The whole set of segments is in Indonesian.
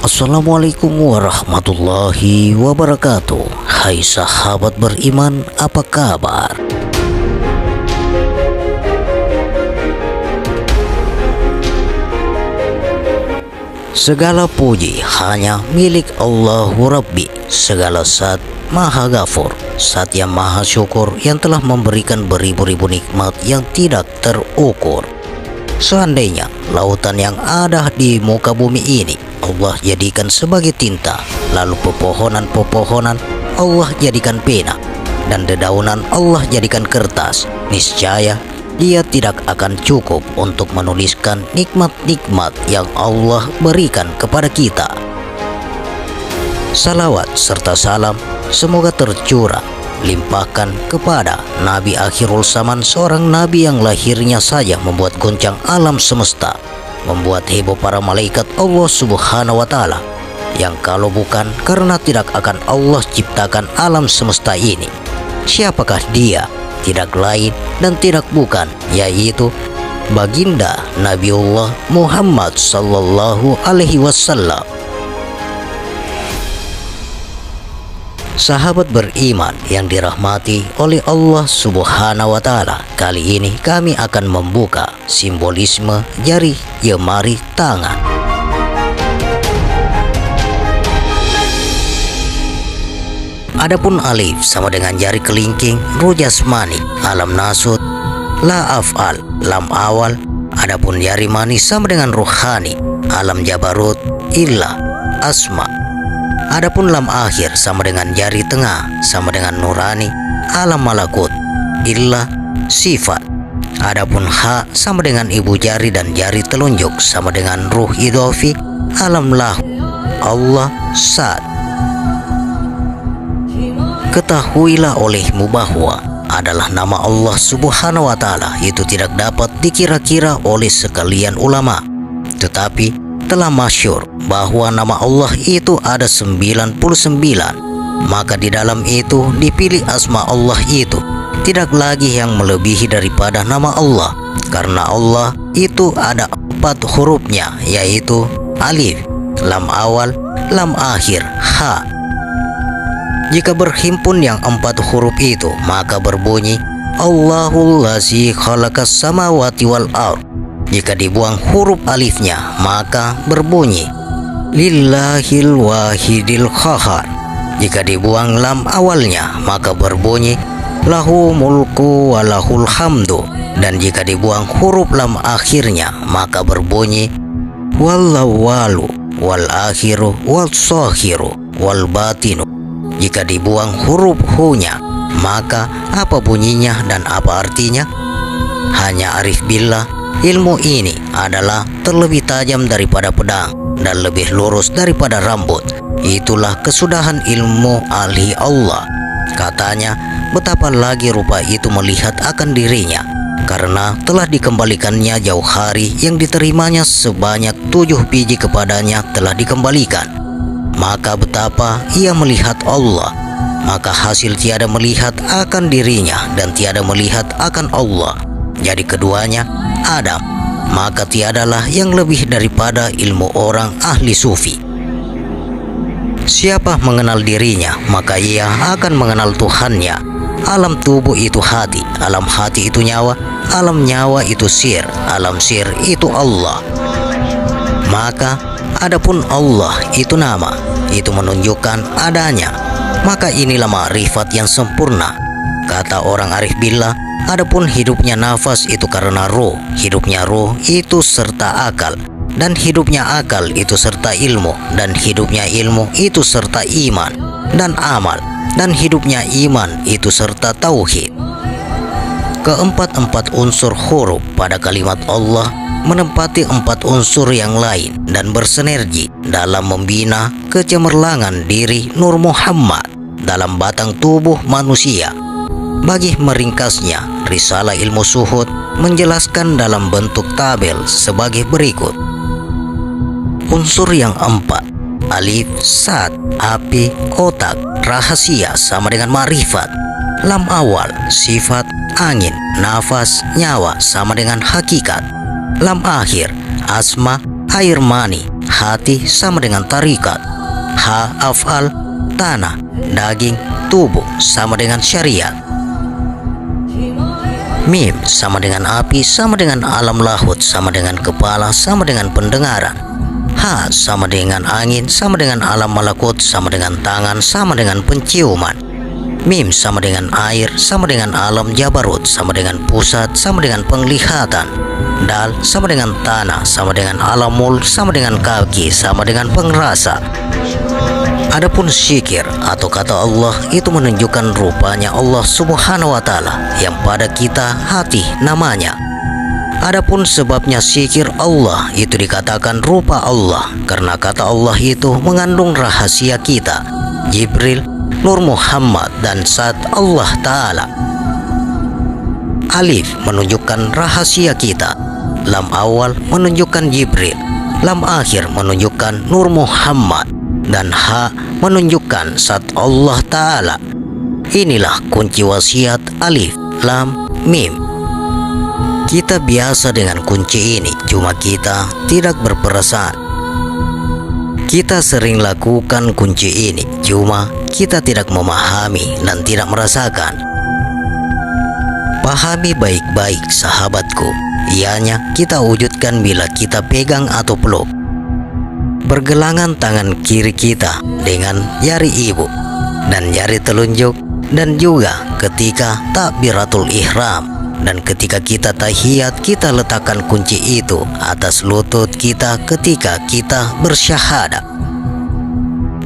Assalamualaikum warahmatullahi wabarakatuh. Hai sahabat beriman, apa kabar? Segala puji hanya milik Allahu Rabbi. Segala zat Maha Ghafur, Zat yang Maha Syukur, yang telah memberikan beribu-ribu nikmat yang tidak terukur. Seandainya lautan yang ada di muka bumi ini Allah jadikan sebagai tinta, lalu pepohonan-pepohonan Allah jadikan pena, dan dedaunan Allah jadikan kertas, niscaya dia tidak akan cukup untuk menuliskan nikmat-nikmat yang Allah berikan kepada kita. Salawat serta salam semoga tercurah limpahkan kepada Nabi akhirul zaman, seorang nabi yang lahirnya saja membuat goncang alam semesta, membuat heboh para malaikat Allah Subhanahu wa Ta'ala, yang kalau bukan karena tidak akan Allah ciptakan alam semesta ini. Siapakah dia? Tidak lain dan tidak bukan, yaitu baginda Nabiullah Muhammad sallallahu alaihi wasallam. Sahabat beriman yang dirahmati oleh Allah Subhanahu wa Ta'ala, kali ini kami akan membuka simbolisme jari jemari tangan. Adapun alif sama dengan jari kelingking, ruh jasmani, alam nasut, la af'al, lam awal. Adapun jari mani sama dengan ruhani, alam jabarut, illa, asma. Adapun lam akhir sama dengan jari tengah, sama dengan nurani, alam malakut, illa, sifat. Adapun ha sama dengan ibu jari dan jari telunjuk, sama dengan ruh idhofi, alam lahu, Allah, Zat. Ketahuilah olehmu bahwa adalah nama Allah Subhanahu wa Ta'ala itu tidak dapat dikira-kira oleh sekalian ulama, tetapi telah masyhur bahwa nama Allah itu ada 99. Maka di dalam itu dipilih asma Allah itu tidak lagi yang melebihi daripada nama Allah, karena Allah itu ada 4 hurufnya, yaitu alif, lam awal, lam akhir, ha. Jika berhimpun yang 4 huruf itu, maka berbunyi Allahul lazi khalaqas samawati wal ard. Jika dibuang huruf alifnya, maka berbunyi Lillahil wahidil qahar. Jika dibuang lam awalnya, maka berbunyi Lahu mulku wa lahul hamdu. Dan jika dibuang huruf lam akhirnya, maka berbunyi Wallawwalu wal akhiru wal sahiru wal batinu. Jika dibuang huruf hu-nya, maka apa bunyinya dan apa artinya? Hanya arif billah, ilmu ini adalah terlebih tajam daripada pedang dan lebih lurus daripada rambut. Itulah kesudahan ilmu ahli Allah. Katanya, betapa lagi rupa itu melihat akan dirinya, karena telah dikembalikannya jauh hari yang diterimanya sebanyak 7 biji kepadanya telah dikembalikan. Maka betapa ia melihat Allah, maka hasil tiada melihat akan dirinya dan tiada melihat akan Allah. Jadi keduanya Adam, maka tiadalah yang lebih daripada ilmu orang ahli sufi. Siapa mengenal dirinya, maka ia akan mengenal Tuhannya. Alam tubuh itu hati, alam hati itu nyawa, alam nyawa itu sir, alam sir itu Allah. Maka adapun Allah itu nama, itu menunjukkan adanya. Maka inilah ma'rifat yang sempurna. Kata orang arif billah, adapun hidupnya nafas itu karena ruh, hidupnya ruh itu serta akal, dan hidupnya akal itu serta ilmu, dan hidupnya ilmu itu serta iman dan amal, dan hidupnya iman itu serta tauhid. Keempat-empat unsur huruf pada kalimat Allah menempati 4 unsur yang lain dan bersinergi dalam membina kecemerlangan diri Nur Muhammad dalam batang tubuh manusia. Bagi meringkasnya, Risalah Ilmu Suhud menjelaskan dalam bentuk tabel sebagai berikut. Unsur yang 4, alif, zat, api, otak, rahasia sama dengan ma'rifat. Lam awal, sifat, angin, nafas, nyawa sama dengan hakikat. Lam akhir, asma, air mani, hati sama dengan tarikat. Ha, af'al, tanah, daging, tubuh sama dengan syariat. Mim sama dengan api, sama dengan alam lahut, sama dengan kepala, sama dengan pendengaran. Ha sama dengan angin, sama dengan alam malakut, sama dengan tangan, sama dengan penciuman. Mim sama dengan air, sama dengan alam jabarut, sama dengan pusat, sama dengan penglihatan. Dal sama dengan tanah, sama dengan alam mul, sama dengan kaki, sama dengan pengrasa. Adapun zikir atau kata Allah itu menunjukkan rupanya Allah Subhanahu wa Ta'ala yang pada kita hati namanya. Adapun sebabnya zikir Allah itu dikatakan rupa Allah karena kata Allah itu mengandung rahasia kita, Jibril, Nur Muhammad dan Zat Allah Ta'ala. Alif menunjukkan rahasia kita, lam awal menunjukkan Jibril, lam akhir menunjukkan Nur Muhammad, dan ha menunjukkan Zat Allah Ta'ala. Inilah kunci wasiat alif, lam, mim. Kita biasa dengan kunci ini, cuma kita tidak berperasaan. Kita sering lakukan kunci ini, cuma kita tidak memahami dan tidak merasakan. Pahami baik-baik sahabatku, ianya kita wujudkan bila kita pegang atau peluk. Pergelangan tangan kiri kita dengan jari ibu dan jari telunjuk, dan juga ketika takbiratul ihram dan ketika kita tahiyat kita letakkan kunci itu atas lutut kita ketika kita bersyahadat.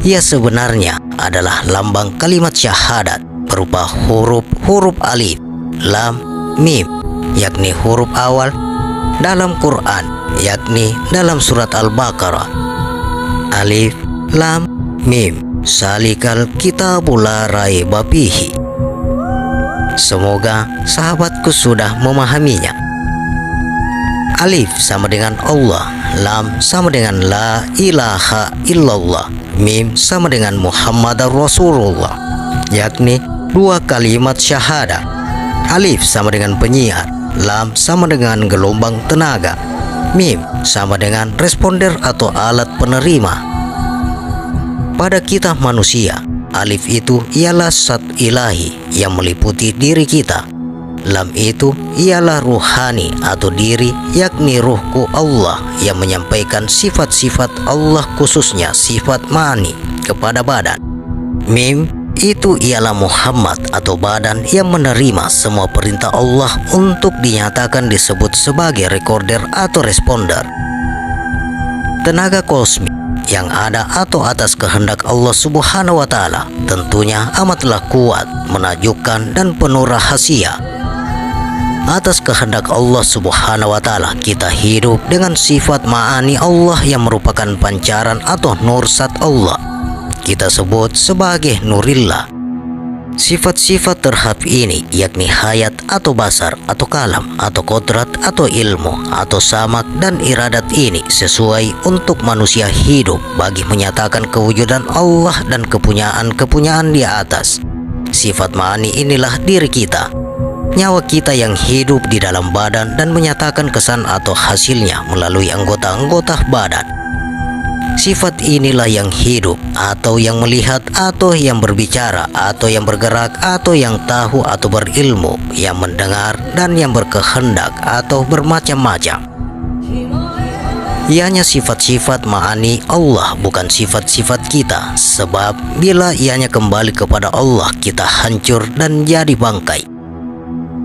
Ia sebenarnya adalah lambang kalimat syahadat berupa huruf alif, lam, mim, yakni huruf awal dalam Quran, yakni dalam surat Al-Baqarah. Alif, lam, mim, salikal kitabul la raiba fihi. Semoga sahabatku sudah memahaminya. Alif sama dengan Allah, lam sama dengan la ilaha illallah, mim sama dengan Muhammadar Rasulullah, yakni dua kalimat syahadat. Alif sama dengan penyiar, lam sama dengan gelombang tenaga, mim sama dengan responder atau alat penerima. Pada kita manusia, alif itu ialah zat ilahi yang meliputi diri kita. Lam itu ialah ruhani atau diri, yakni ruhku Allah yang menyampaikan sifat-sifat Allah, khususnya sifat ma'ani kepada badan. Mim itu ialah Muhammad atau badan yang menerima semua perintah Allah untuk dinyatakan, disebut sebagai recorder atau responder. Tenaga kosmik yang ada atau atas kehendak Allah Subhanahu wa Ta'ala tentunya amatlah kuat, menakjubkan dan penuh rahasia. Atas kehendak Allah Subhanahu wa Ta'ala kita hidup dengan sifat ma'ani Allah yang merupakan pancaran atau nur zat Allah. Kita sebut sebagai nurillah. Sifat-sifat terhad ini yakni hayat atau basar atau kalam atau kodrat atau ilmu atau samak dan iradat ini sesuai untuk manusia hidup bagi menyatakan kewujudan Allah dan kepunyaan di atas. Sifat ma'ani inilah diri kita, nyawa kita yang hidup di dalam badan dan menyatakan kesan atau hasilnya melalui anggota-anggota badan. Sifat inilah yang hidup atau yang melihat atau yang berbicara atau yang bergerak atau yang tahu atau berilmu, yang mendengar dan yang berkehendak atau bermacam-macam. Ianya sifat-sifat ma'ani Allah, bukan sifat-sifat kita, sebab bila ianya kembali kepada Allah kita hancur dan jadi bangkai.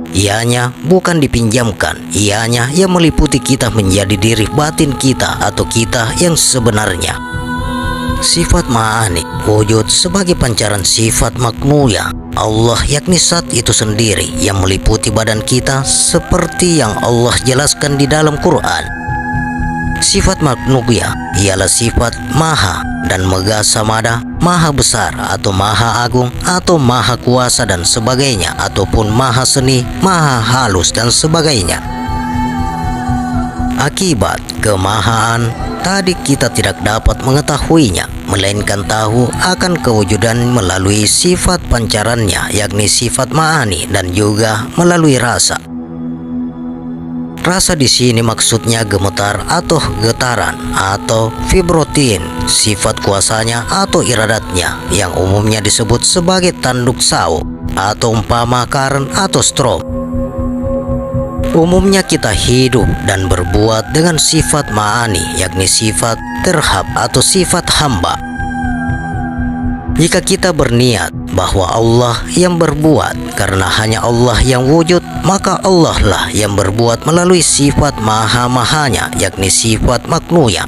Ianya bukan dipinjamkan, ianya yang meliputi kita menjadi diri batin kita atau kita yang sebenarnya. Sifat ma'ani wujud sebagai pancaran sifat maknuyah Allah, yakni zat itu sendiri yang meliputi badan kita seperti yang Allah jelaskan di dalam Quran. Sifat maknuyah ialah sifat maha dan mega samada, maha besar atau maha agung atau maha kuasa dan sebagainya, ataupun maha seni, maha halus dan sebagainya. Akibat kemahaan tadi kita tidak dapat mengetahuinya, melainkan tahu akan kewujudan melalui sifat pancarannya, yakni sifat ma'ani, dan juga melalui rasa. Rasa di sini maksudnya gemetar atau getaran atau fibrotin, sifat kuasanya atau iradatnya yang umumnya disebut sebagai tanduk sauk atau umpama karen atau strom. Umumnya kita hidup dan berbuat dengan sifat ma'ani, yakni sifat terhab atau sifat hamba. Jika kita berniat bahwa Allah yang berbuat karena hanya Allah yang wujud, maka Allah lah yang berbuat melalui sifat maha-mahanya, yakni sifat maknuya.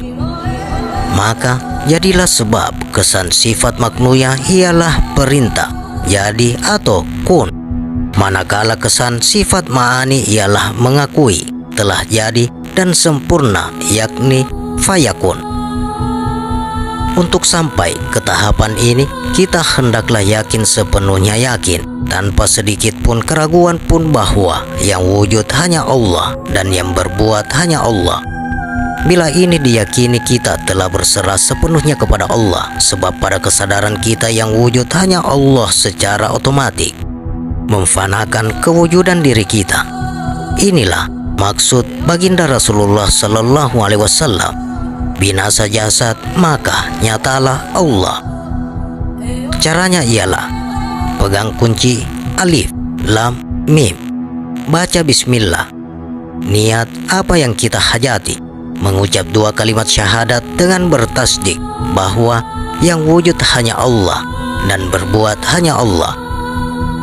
Maka jadilah sebab kesan sifat maknuya ialah perintah, jadi atau kun. Manakala kesan sifat ma'ani ialah mengakui, telah jadi dan sempurna, yakni fayakun. Untuk sampai ke tahapan ini, kita hendaklah yakin sepenuhnya yakin, tanpa sedikit pun keraguan pun bahwa yang wujud hanya Allah dan yang berbuat hanya Allah. Bila ini diyakini, kita telah berserah sepenuhnya kepada Allah, sebab pada kesadaran kita yang wujud hanya Allah secara otomatis memfanakan kewujudan diri kita. Inilah maksud baginda Rasulullah Sallallahu Alaihi Wasallam, binasa jasad maka nyatalah Allah. Caranya ialah pegang kunci alif, lam, mim, baca bismillah, niat apa yang kita hajati, mengucap 2 kalimat syahadat dengan bertasdik bahwa yang wujud hanya Allah dan berbuat hanya Allah.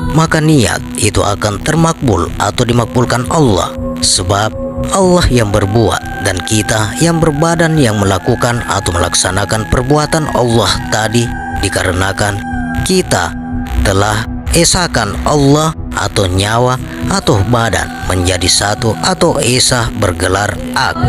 Maka niat itu akan termakbul atau dimakbulkan Allah, sebab Allah yang berbuat dan kita yang berbadan yang melakukan atau melaksanakan perbuatan Allah tadi, dikarenakan kita telah esakan Allah atau nyawa atau badan menjadi satu atau esa bergelar aku.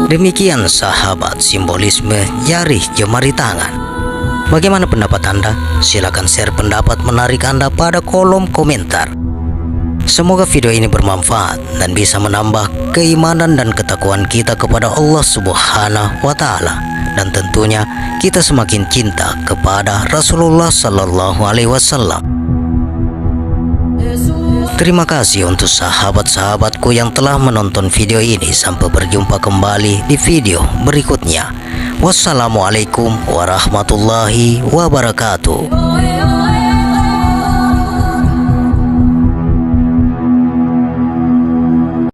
Demikian sahabat simbolisme jari jemari tangan. Bagaimana pendapat Anda? Silakan share pendapat menarik Anda pada kolom komentar. Semoga video ini bermanfaat dan bisa menambah keimanan dan ketakwaan kita kepada Allah Subhanahu wa Ta'ala, dan tentunya kita semakin cinta kepada Rasulullah Sallallahu Alaihi Wasallam. Terima kasih untuk sahabat-sahabatku yang telah menonton video ini. Sampai berjumpa kembali di video berikutnya. Wassalamualaikum warahmatullahi wabarakatuh.